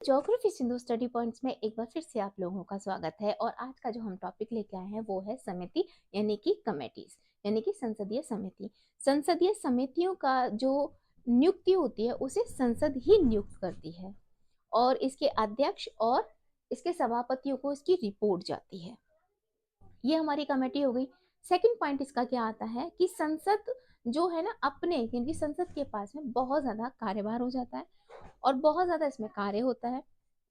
Geography Sindhu study points में एक बार फिर से आप लोगों का स्वागत है। और आज का जो हम टॉपिक लेके आए हैं वो है समिति यानी कि कमेटीज यानी कि संसदीय समिति। संसदीय समितियों का जो नियुक्ति होती है उसे संसद ही नियुक्त करती है और इसके अध्यक्ष और इसके सभापतियों को इसकी रिपोर्ट जाती है। ये हमारी कमेटी हो गई। सेकंड पॉइंट इसका क्या आता है कि संसद जो है ना अपने, क्योंकि संसद के पास में बहुत ज्यादा कार्यभार हो जाता है और बहुत ज्यादा इसमें कार्य होता है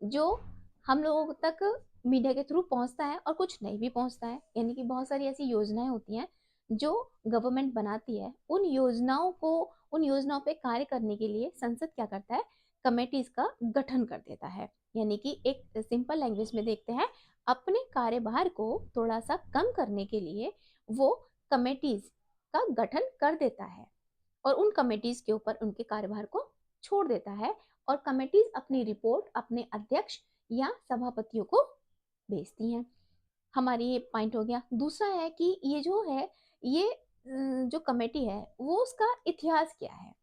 जो हम लोगों तक मीडिया के थ्रू पहुंचता है और कुछ नहीं भी पहुंचता है। यानी कि बहुत सारी ऐसी योजनाएं होती हैं जो गवर्नमेंट बनाती है, उन योजनाओं पे कार्य करने के लिए संसद क्या करता है, कमेटीज का गठन कर देता है। यानी कि एक सिंपल लैंग्वेज में देखते हैं, अपने कार्यभार को थोड़ा सा कम करने के लिए वो कमेटीज का गठन कर देता है और उन कमेटीज के ऊपर उनके कार्यभार को छोड़ देता है और कमेटीज अपनी रिपोर्ट अपने अध्यक्ष या सभापतियों को भेजती हैं। हमारी ये पॉइंट हो गया। दूसरा है कि ये जो है, ये जो कमेटी है वो उसका इतिहास क्या है।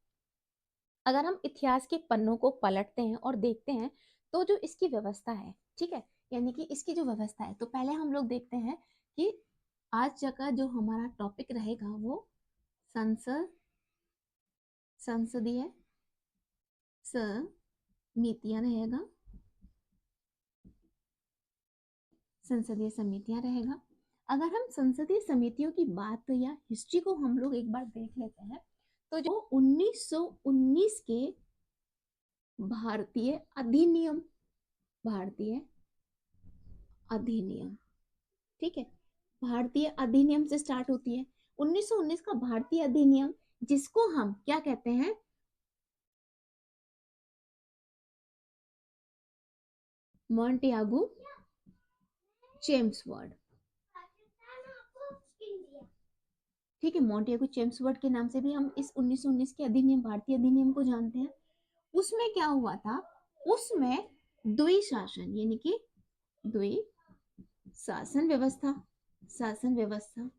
अगर हम इतिहास के पन्नों को पलटते हैं और देखते हैं तो जो इसकी व्यवस्था है, ठीक है, यानी कि इसकी जो व्यवस्था है, तो पहले हम लोग देखते हैं कि आज का जो हमारा टॉपिक रहेगा वो संसद संसदीय समितियां रहेगा। संसदीय समितियां रहेगा। अगर हम संसदीय समितियों की बात या हिस्ट्री को हम लोग एक बार देख लेते हैं तो जो 1919 के भारतीय अधिनियम, भारतीय अधिनियम, ठीक है, भारतीय अधिनियम से स्टार्ट होती है। 1919 का भारतीय अधिनियम, जिसको हम क्या कहते हैं, मॉन्टेगू चेम्सफोर्ड, ठीक है, मॉन्टेगू चेम्सफोर्ड के नाम से भी हम इस 1919 के अधिनियम, भारतीय अधिनियम को जानते हैं। उसमें क्या हुआ था, उसमें द्वि शासन यानी कि द्वि शासन व्यवस्था, शासन व्यवस्था,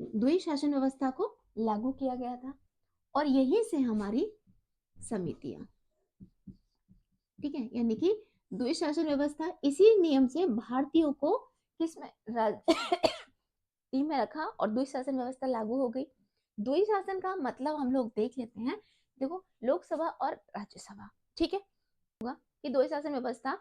द्वि शासन व्यवस्था को लागू किया गया था और यहीं से हमारी समितियां, ठीक है, यानी कि द्वि शासन व्यवस्था, इसी नियम से भारतीयों को किसमें टीम में रखा और द्वि शासन व्यवस्था लागू हो गई। द्वि शासन का मतलब हम लोग देख लेते हैं। देखो, लोकसभा और राज्यसभा, ठीक है, होगा कि द्वि शासन व्यवस्था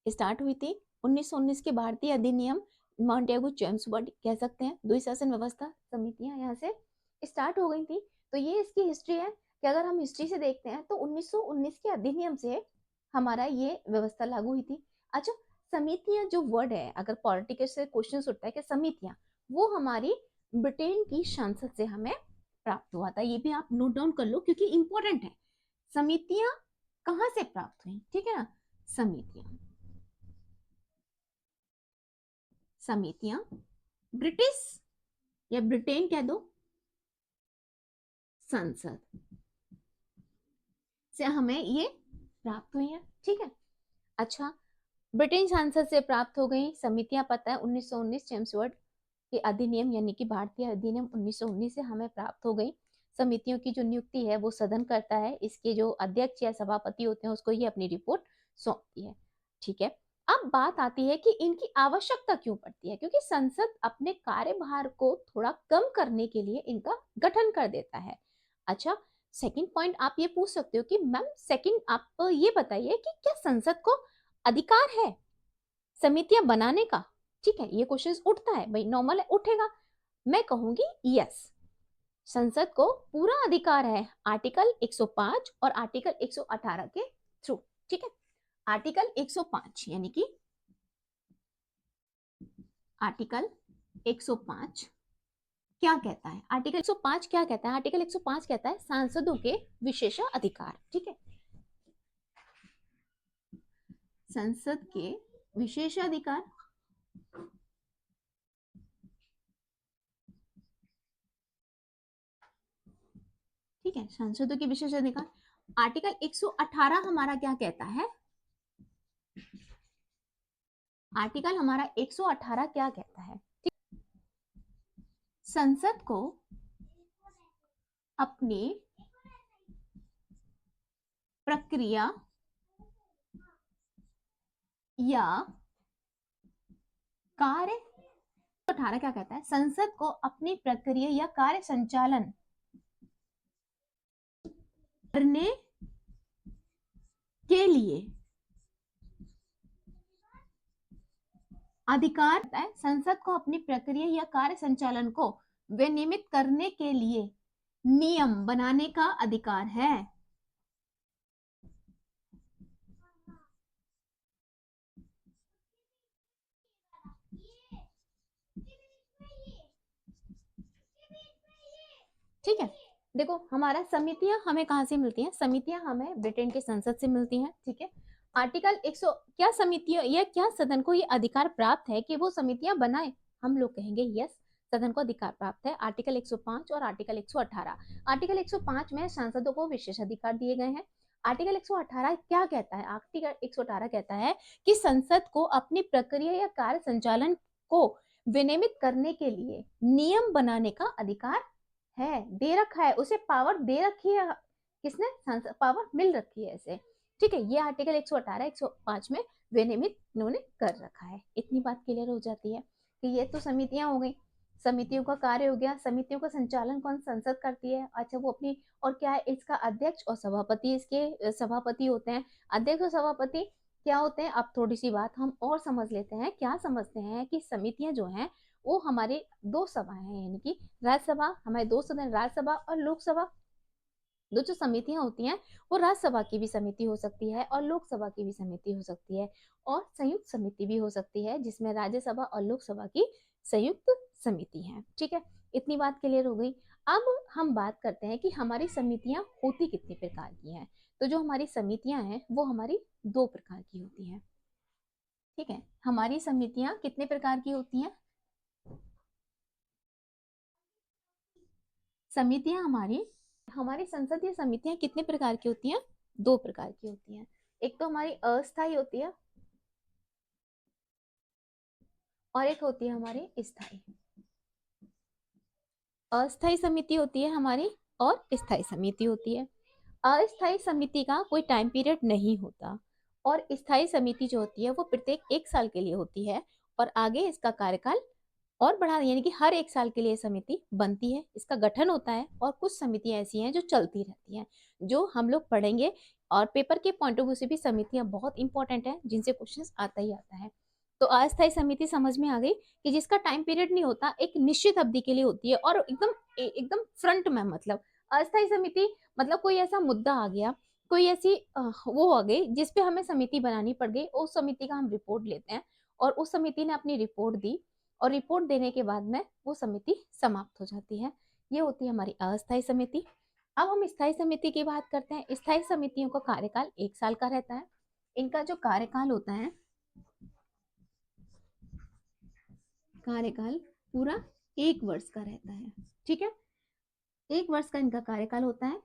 स्टार्ट हुई थी 1919 के भारतीय अधिनियम, मॉन्टेगू चेम्सफोर्ड कह सकते हैं, द्वि शासन व्यवस्था समितियां यहाँ से स्टार्ट हो गई थी। तो ये इसकी हिस्ट्री है कि अगर हम हिस्ट्री से देखते हैं तो 1919 के अधिनियम से हमारा ये व्यवस्था लागू हुई थी। अच्छा, समितियां जो वर्ड है, अगर पॉलिटिकल से क्वेश्चन उठता है कि समितियां, वो हमारी ब्रिटेन की संसद से हमें प्राप्त हुआ था। ये भी आप नोट डाउन कर लो क्योंकि इंपॉर्टेंट है। समितियां कहां से प्राप्त हुई, ठीक है ना, समितियां, समितियां ब्रिटिश या ब्रिटेन कह दो संसद से हमें ये प्राप्त हुई है, ठीक है। अच्छा, ब्रिटेन संसद से प्राप्त हो गई समितियां, पता है 1919 चेम्सफोर्ड के अधिनियम यानी कि भारतीय अधिनियम 1919 से हमें प्राप्त हो गई। समितियों की जो नियुक्ति है वो सदन करता है, इसके जो अध्यक्ष या सभापति होते हैं उसको ये अपनी रिपोर्ट सौंपती है, ठीक है। अब बात आती है कि इनकी आवश्यकता क्यों पड़ती है, क्योंकि संसद अपने कार्यभार को थोड़ा कम करने के लिए इनका गठन कर देता है। अच्छा, सेकंड पॉइंट आप ये पूछ सकते हो कि मैम सेकंड आप ये बताइए कि क्या संसद को अधिकार है समितियां बनाने का, ठीक है, ये क्वेश्चन उठता है भाई, नॉर्मल है, उठेगा। मैं कहूंगी यस, संसद को पूरा अधिकार है आर्टिकल 105 और आर्टिकल 118 के थ्रू, ठीक है। आर्टिकल 105 यानी कि आर्टिकल 105 क्या कहता है, आर्टिकल 105 क्या कहता है, आर्टिकल 105 कहता है सांसदों के विशेषाधिकार, ठीक है, संसद के विशेषाधिकार, ठीक है, सांसदों के विशेषाधिकार। आर्टिकल 118 हमारा क्या कहता है, आर्टिकल हमारा 118 क्या कहता है, संसद को अपने प्रक्रिया या कार्य, 18 क्या कहता है, संसद को अपनी प्रक्रिया या कार्य संचालन करने के लिए अधिकार है। संसद को अपनी प्रक्रिया या कार्य संचालन को विनियमित करने के लिए नियम बनाने का अधिकार है। ठीक है, देखो हमारा समितियां हमें कहां से मिलती हैं, समितियां हमें ब्रिटेन के संसद से मिलती हैं। ठीक है, आर्टिकल 100 क्या समितियों या क्या सदन को ये अधिकार प्राप्त है कि वो समितियां बनाए, हम लोग कहेंगे यस, सदन को अधिकार प्राप्त है। आर्टिकल 105 और आर्टिकल 118, आर्टिकल 105 में सांसदों को विशेष अधिकार दिए गए हैं। आर्टिकल 118 क्या कहता है, आर्टिकल 118 कहता है कि संसद को अपनी प्रक्रिया या कार्य संचालन को विनियमित करने के लिए नियम बनाने का अधिकार है, दे रखा है, उसे पावर दे रखी है, किसने, संसद, पावर मिल रखी है ऐसे। ठीक है, ये आर्टिकल 118 105 में विनियमित इन्होंने कर रखा है। इतनी बात क्लियर हो जाती है कि ये तो समितियां हो गई, समितियों का कार्य हो गया, समितियों का संचालन कौन, संसद करती है। अच्छा, वो अपनी, और क्या है, इसका अध्यक्ष और सभापति, इसके सभापति होते हैं, अध्यक्ष और सभापति क्या होते हैं। अब थोड़ी सी बात हम और समझ लेते हैं, क्या समझते हैं कि समितियां जो हैं वो हमारे दो सभाएं हैं, यानी कि राज्यसभा, हमारे दो सदन, राज्यसभा और लोकसभा। दो जो समितियां होती हैं वो राज्यसभा की भी समिति हो सकती है और लोकसभा की भी समिति हो सकती है, और संयुक्त समिति भी हो सकती है जिसमें राज्यसभा और लोकसभा की संयुक्त समिति है। ठीक है, इतनी बात क्लियर हो गई। अब हम बात करते हैं कि हमारी समितियां होती कितने प्रकार की हैं। तो जो हमारी समितियां हैं वो हमारी दो प्रकार की होती हैं। ठीक है, हमारी समितियां कितने प्रकार की होती हैं, समितियां हमारी, हमारी संसदीय समितियां कितने प्रकार की होती हैं, दो प्रकार की होती हैं। एक तो हमारी अस्थायी होती है और एक होती है हमारी स्थायी। अस्थायी समिति होती है हमारी और स्थायी समिति होती है। अस्थायी समिति का कोई टाइम पीरियड नहीं होता और स्थायी समिति जो होती है वो प्रत्येक 1 साल के लिए होती है, और आगे इसका कार्यकाल और बढ़ा, यानी कि हर 1 साल के लिए समिति बनती है, इसका गठन होता है, और कुछ समितियां ऐसी हैं जो चलती रहती हैं, जो हम लोग पढ़ेंगे। और पेपर के पॉइंट ऑफ व्यू से भी समितियां बहुत इंपॉर्टेंट हैं, जिनसे क्वेश्चंस आता ही आता है। तो अस्थायी समिति समझ में आ गई कि जिसका टाइम पीरियड नहीं होता, एक निश्चित अवधि के लिए होती है, और एकदम एकदम फ्रंट में, मतलब अस्थायी समिति मतलब कोई ऐसा मुद्दा आ गया, कोई ऐसी वो आ गई जिसपे हमें समिति बनानी पड़ गई, उस समिति का हम रिपोर्ट लेते हैं, और उस समिति ने अपनी रिपोर्ट दी, और रिपोर्ट देने के बाद में वो समिति समाप्त हो जाती है। ये होती है हमारी अस्थायी समिति। अब हम स्थायी समिति की बात करते हैं। स्थायी समितियों का कार्यकाल 1 साल का रहता है। इनका जो कार्यकाल होता है, कार्यकाल पूरा 1 वर्ष का रहता है। ठीक है, 1 वर्ष का इनका कार्यकाल होता है।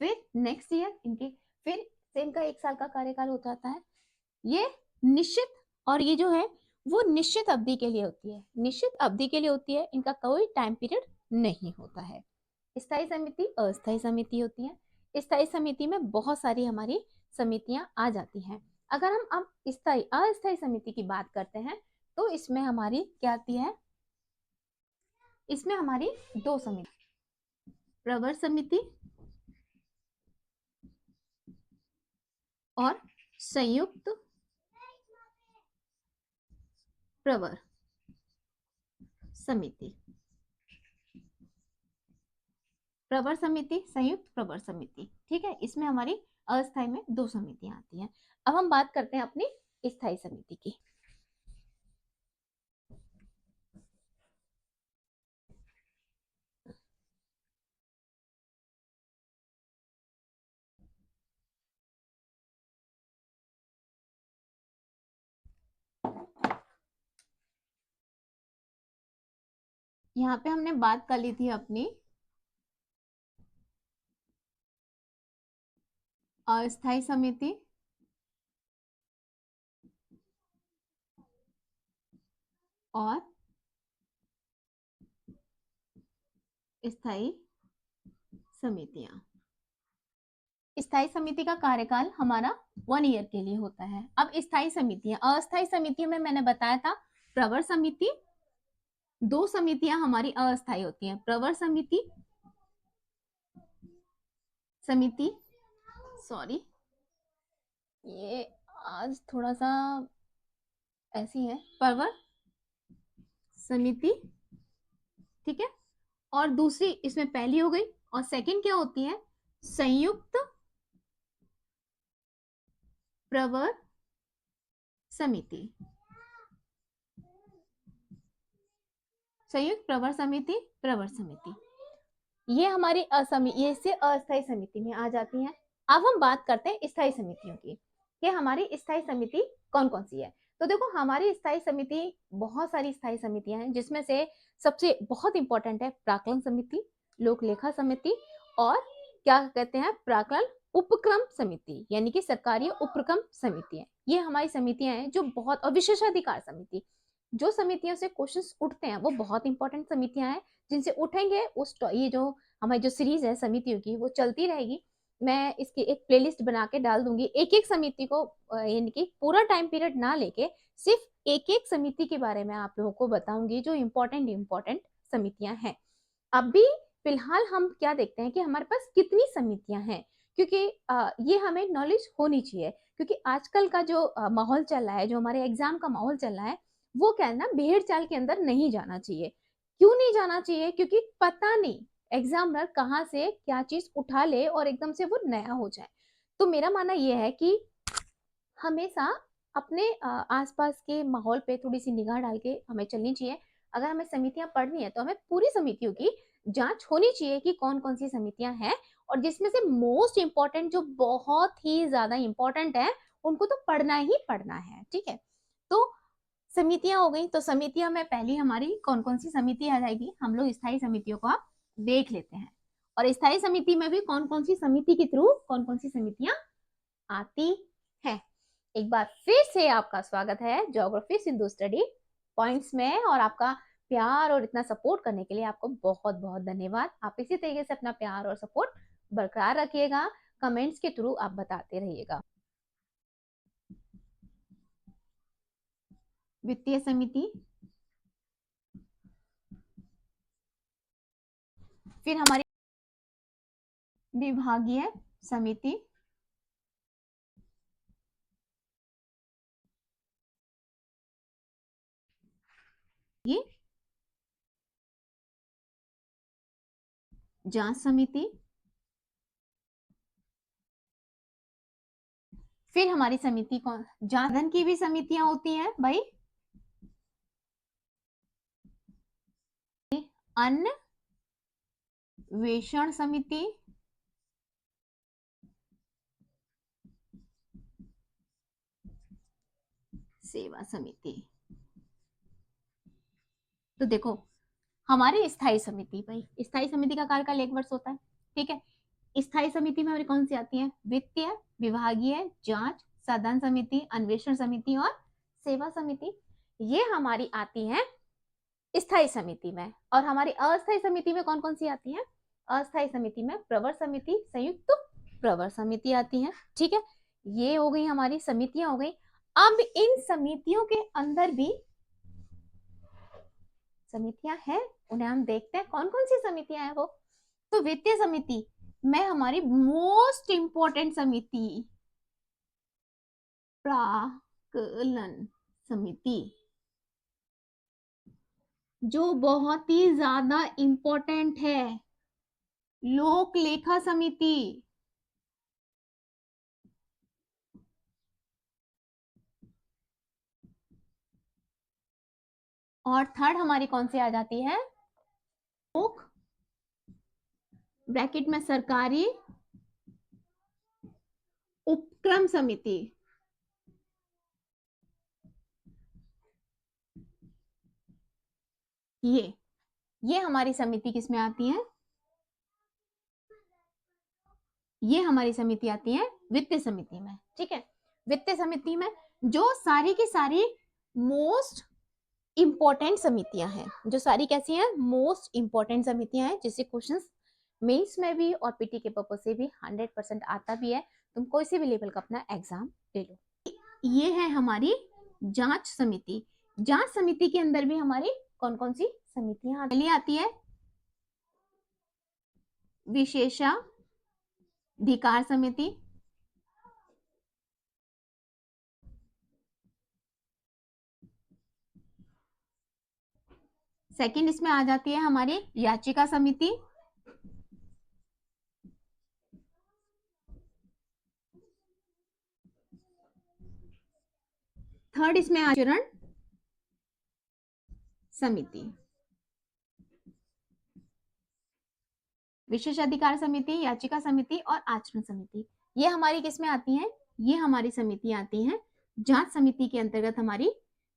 फिर नेक्स्ट ईयर इनके, फिर से इनका 1 साल का कार्यकाल हो जाता है। ये निश्चित, और ये जो है वो निश्चित अवधि के लिए होती है, निश्चित अवधि के लिए होती है, इनका कोई टाइम पीरियड नहीं होता है। स्थायी समिति, अस्थायी समिति होती है। स्थायी समिति में बहुत सारी हमारी समितियां आ जाती हैं। अगर हम अब स्थायी अस्थायी समिति की बात करते हैं तो इसमें हमारी क्या आती है, इसमें हमारी दो समिति, प्रवर समिति और संयुक्त प्रवर समिति। प्रवर समिति, संयुक्त प्रवर समिति। ठीक है, इसमें हमारी अस्थायी में दो समितियां आती हैं। अब हम बात करते हैं अपनी स्थायी समिति की। यहाँ पे हमने बात कर ली थी अपनी अस्थायी समिति और स्थायी समितियां। स्थायी समिति का कार्यकाल हमारा 1 ईयर के लिए होता है। अब स्थायी समितियां, अस्थायी समितियों में मैंने बताया था प्रवर समिति, 2 समितियां हमारी अस्थायी होती हैं, प्रवर समिति, सॉरी ये आज थोड़ा सा ऐसी है, प्रवर समिति, ठीक है। और दूसरी इसमें पहली हो गई, और सेकंड क्या होती है, संयुक्त प्रवर समिति, संयुक्त प्रवर समिति, प्रवर समिति, ये हमारी ये से अस्थायी समिति में आ जाती हैं। अब हम बात करते हैं स्थायी समितियों की, कि हमारी स्थायी समिति कौन कौन सी है। तो देखो हमारी स्थायी समिति, बहुत सारी स्थायी समितियां हैं, जिसमें से सबसे बहुत इंपॉर्टेंट है प्राक्कलन समिति, लोक लेखा समिति, और क्या कहते हैं, प्राक्कलन उपक्रम समिति, यानी कि सरकारी उपक्रम समिति है। ये हमारी समितियां हैं जो बहुत, और विशेषाधिकार समिति, जो समितियों से क्वेश्चंस उठते हैं वो बहुत इंपॉर्टेंट समितियां हैं, जिनसे उठेंगे उस ये जो हमारी जो सीरीज है समितियों की वो चलती रहेगी। मैं इसकी एक प्लेलिस्ट बना के डाल दूंगी, एक एक समिति को, यानी कि पूरा टाइम पीरियड ना लेके सिर्फ एक एक समिति के बारे में आप लोगों को बताऊंगी, जो इंपॉर्टेंट समितियां हैं। अभी फिलहाल हम क्या देखते हैं कि हमारे पास कितनी समितियां हैं, क्योंकि ये हमें नॉलेज होनी चाहिए, क्योंकि आजकल का जो माहौल चल रहा है, जो हमारे एग्जाम का माहौल चल रहा है, वो क्या है ना, भेड़ चाल के अंदर नहीं जाना चाहिए। क्यों नहीं जाना चाहिए, क्योंकि पता नहीं एग्जामिनर कहाँ से क्या चीज उठा ले और एकदम से वो नया हो जाए। तो मेरा मानना यह है कि हमेशा अपने आसपास के माहौल पे थोड़ी सी निगाह डाल के हमें चलनी चाहिए। अगर हमें समितियां पढ़नी है तो हमें पूरी समितियों की जांच होनी चाहिए कि कौन कौन सी समितियां हैं, और जिसमें से मोस्ट इंपॉर्टेंट, जो बहुत ही ज्यादा इंपॉर्टेंट है, उनको तो पढ़ना ही पढ़ना है, ठीक है। तो समितियां हो गई, तो समितियां में पहली हमारी कौन कौन सी समिति आ जाएगी, हम लोग स्थायी समितियों को आप देख लेते हैं। और स्थायी समिति में भी कौन कौन सी समिति के थ्रू कौन कौन सी समितियां आती हैं। एक बार फिर से आपका स्वागत है ज्योग्राफी सिंधु स्टडी पॉइंट्स में, और आपका प्यार और इतना सपोर्ट करने के लिए आपको बहुत बहुत धन्यवाद। आप इसी तरीके से अपना प्यार और सपोर्ट बरकरार रखिएगा, कमेंट्स के थ्रू आप बताते रहिएगा। वित्तीय समिति, फिर हमारी विभागीय समिति, ये जांच समिति, फिर हमारी समिति कौन, जांच की भी समितियां होती हैं भाई, अन्वेषण समिति, सेवा समिति। तो देखो हमारी स्थायी समिति, भाई स्थायी समिति का कार्यकाल 1 वर्ष होता है, ठीक है। स्थायी समिति में हमारी कौन सी आती है, वित्तीय, विभागीय, जांच, सदन समिति, अन्वेषण समिति और सेवा समिति, ये हमारी आती है स्थायी समिति में। और हमारी अस्थायी समिति में कौन कौन सी आती है, अस्थायी समिति में प्रवर समिति, संयुक्त प्रवर समिति आती है, ठीक है। ये हो गई हमारी समितियां हो गई। अब इन समितियों के अंदर भी समितियां हैं, उन्हें हम देखते हैं कौन कौन सी समितियां हैं वो। तो वित्तीय समिति में हमारी मोस्ट इंपॉर्टेंट समिति प्राक्कलन समिति, जो बहुत ही ज्यादा इंपॉर्टेंट है, लोक लेखा समिति, और थर्ड हमारी कौन सी आ जाती है, लोक ब्रैकेट में सरकारी उपक्रम समिति। ये हमारी समिति किसमें आती है, ये हमारी समिति आती है वित्तीय समिति में, ठीक है। वित्तीय समिति में जो सारी की सारी मोस्ट इंपॉर्टेंट समितियां हैं, जो सारी कैसी हैं, मोस्ट इंपॉर्टेंट समितियां हैं, जिससे क्वेश्चंस मेंस में भी और पीटी के पर्पज से भी 100% आता भी है। तुम कोई से भी लेवल का अपना एग्जाम दे लो। ये है हमारी जांच समिति। जांच समिति के अंदर भी हमारी कौन कौन सी समितियां आती है? विशेषाधिकार समिति, सेकंड इसमें आ जाती है हमारी याचिका समिति, थर्ड इसमें आचरण समिति, विशेषाधिकार समिति, याचिका समिति और आचरण समिति। ये हमारी किस में आती हैं? ये हमारी समितियां आती हैं जांच समिति के अंतर्गत। हमारी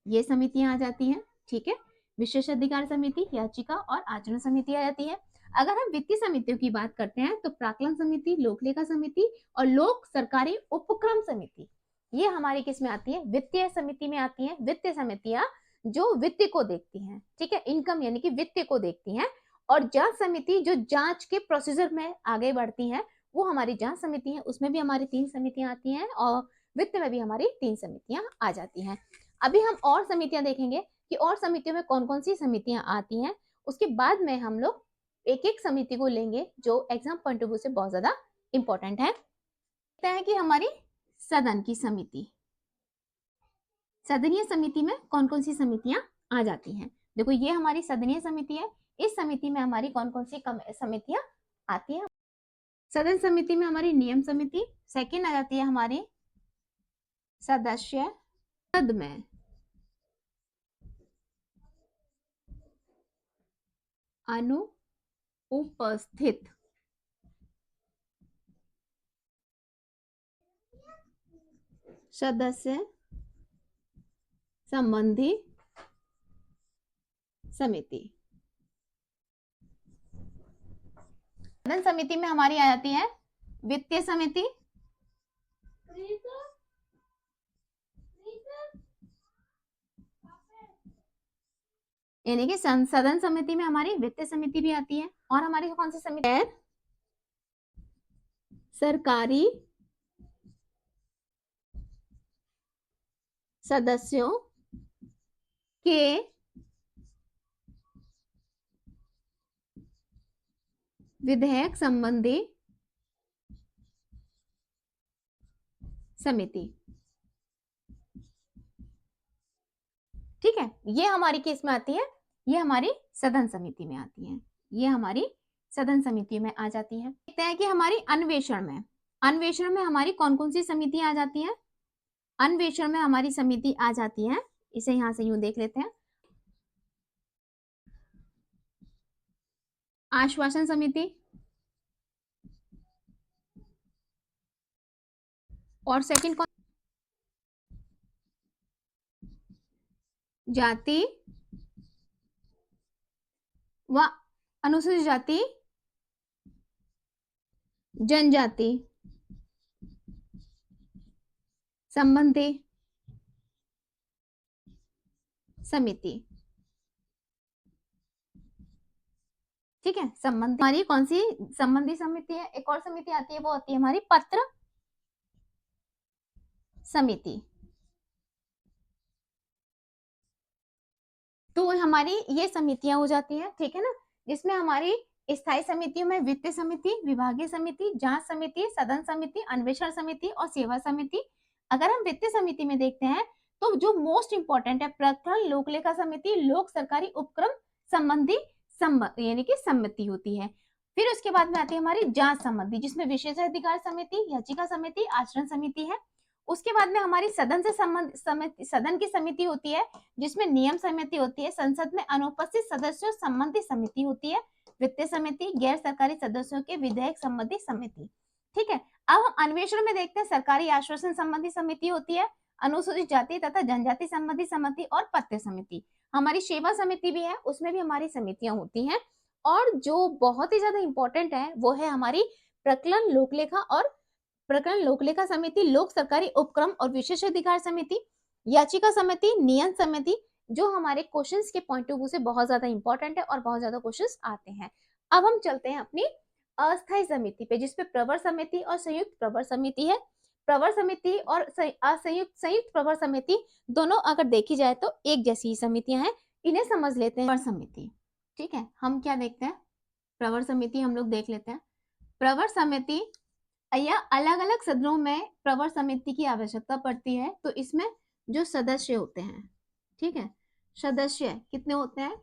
ये समितियां आ जाती हैं, ठीक है। विशेषाधिकार समिति, याचिका और आचरण समिति आ जाती है। अगर हम वित्तीय समितियों की बात करते हैं तो प्राक्कलन समिति, लोकलेखा समिति और लोक सरकारी उपक्रम समिति, ये हमारी किस में आती है? वित्तीय समिति में आती है। वित्तीय समितियां जो वित्त को देखती हैं, ठीक है, इनकम यानी कि वित्त को देखती हैं। और जांच समिति जो जांच के प्रोसीजर में आगे बढ़ती है, वो हमारी जांच समिति है। उसमें भी हमारी 3 समितियां आती हैं और वित्त में भी हमारी 3 समितियां आ जाती हैं। अभी हम और समितियां देखेंगे कि और समितियों में कौन कौन सी समितियां आती हैं। उसके बाद में हम लोग एक एक समिति को लेंगे जो एग्जाम पॉइंट ऑफ व्यू से बहुत ज्यादा इंपॉर्टेंट है। देखते हैं कि हमारी सदन की समिति, सदनीय समिति में कौन कौन सी समितियां आ जाती हैं। देखो ये हमारी सदनीय समिति है। इस समिति में हमारी कौन कौन सी समितियां आती हैं? सदन समिति में हमारी नियम समिति, सेकंड आ जाती है हमारी सदस्य पद में अनुपस्थित सदस्य संबंधी समिति। सदन समिति में हमारी आ जाती है वित्तीय समिति, यानी कि सदन समिति में हमारी वित्तीय समिति भी आती है। और हमारी कौन सी समिति है? सरकारी सदस्यों के विधेयक संबंधी समिति, ठीक है। ये हमारी किस में आती है? ये हमारी सदन समिति में आती है। ये हमारी सदन समिति में आ जाती है। देखते हैं कि हमारी अन्वेषण में हमारी कौन कौन सी समितियां आ जाती हैं। अन्वेषण में हमारी समिति आ जाती है, इसे यहां से यूं देख लेते हैं, आश्वासन समिति और सेकंड कौन? जाति व अनुसूचित जाति जनजाति संबंधी समिति, ठीक है। संबंधी हमारी कौन सी संबंधी समिति है? एक और समिति आती है, वो आती है हमारी पत्र समिति। तो हमारी ये समितियां हो जाती हैं, ठीक है ना, जिसमें हमारी स्थायी समितियों में वित्तीय समिति, विभागीय समिति, जांच समिति, सदन समिति, अन्वेषण समिति और सेवा समिति। अगर हम वित्तीय समिति में देखते हैं तो जो मोस्ट इंपॉर्टेंट है प्रकरण लोकलेखा समिति, लोक सरकारी उपक्रम संबंधी यानी कि सम्मति होती है। फिर उसके बाद में आती है हमारी जांच संबंधी, जिसमें विशेषाधिकार समिति, याचिका समिति, आचरण समिति है। उसके बाद में हमारी सदन से सदन की समिति होती है, जिसमें नियम समिति होती है, संसद में अनुपस्थित सदस्यों संबंधी समिति होती है, वित्तीय समिति, गैर सरकारी सदस्यों के विधेयक संबंधी समिति, ठीक है। अब हम अन्वेषण में देखते हैं, सरकारी आश्वासन संबंधी समिति होती है, अनुसूचित जाति तथा जनजाति संबंधी समिति और पत्र समिति। हमारी सेवा समिति भी है, उसमें भी हमारी समितियां होती हैं। और जो बहुत ही ज्यादा इंपॉर्टेंट है वो है हमारी प्रकलन लोकलेखा और प्रकरण लोकलेखा समिति, लोक सरकारी उपक्रम और विशेषाधिकार समिति, याचिका समिति, नियम समिति, जो हमारे क्वेश्चंस के पॉइंट ऑफ व्यू से बहुत ज्यादा इंपॉर्टेंट है और बहुत ज्यादा क्वेश्चंस आते हैं। अब हम चलते हैं अपनी अस्थायी समिति पे, जिसपे प्रवर समिति और संयुक्त प्रवर समिति है। प्रवर समिति और संयुक्त प्रवर समिति दोनों अगर देखी जाए तो एक जैसी ही समितियां हैं। इन्हें समझ लेते हैं प्रवर समिति। ठीक है, हम क्या देखते हैं, प्रवर समिति हम लोग देख लेते हैं। प्रवर समिति या अलग अलग सदनों में प्रवर समिति की आवश्यकता पड़ती है। तो इसमें जो सदस्य होते हैं, ठीक है, सदस्य कितने होते हैं,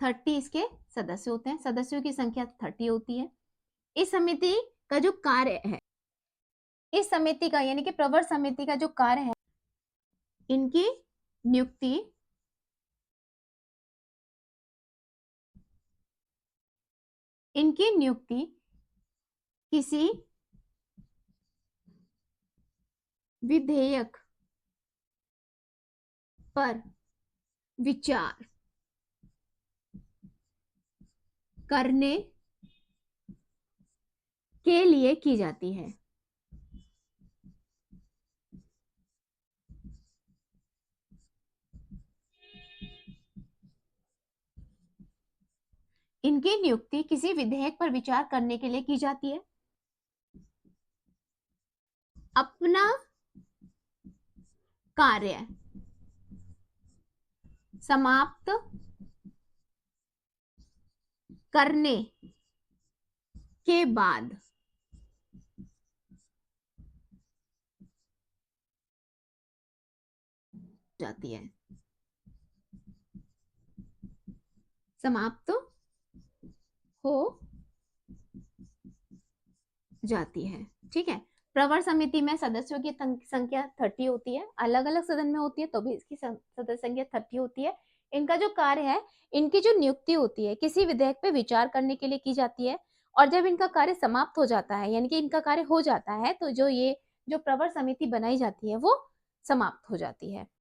30 इसके सदस्य होते हैं, सदस्यों की संख्या 30 होती है। इस समिति का जो कार्य है, इस समिति का यानी कि प्रवर समिति का जो कार्य है, इनकी नियुक्ति किसी विधेयक पर विचार करने के लिए की जाती है। इनकी नियुक्ति किसी विधेयक पर विचार करने के लिए की जाती है। अपना कार्य समाप्त करने के बाद जाती है, समाप्त हो जाती है। ठीक है, प्रवर समिति में सदस्यों की संख्या 30 होती है, अलग अलग सदन में होती है तो भी इसकी सदस्य संख्या 30 होती है। इनका जो कार्य है, इनकी जो नियुक्ति होती है किसी विधेयक पे विचार करने के लिए की जाती है। और जब इनका कार्य समाप्त हो जाता है, यानी कि इनका कार्य हो जाता है, तो जो प्रवर समिति बनाई जाती है वो समाप्त हो जाती है।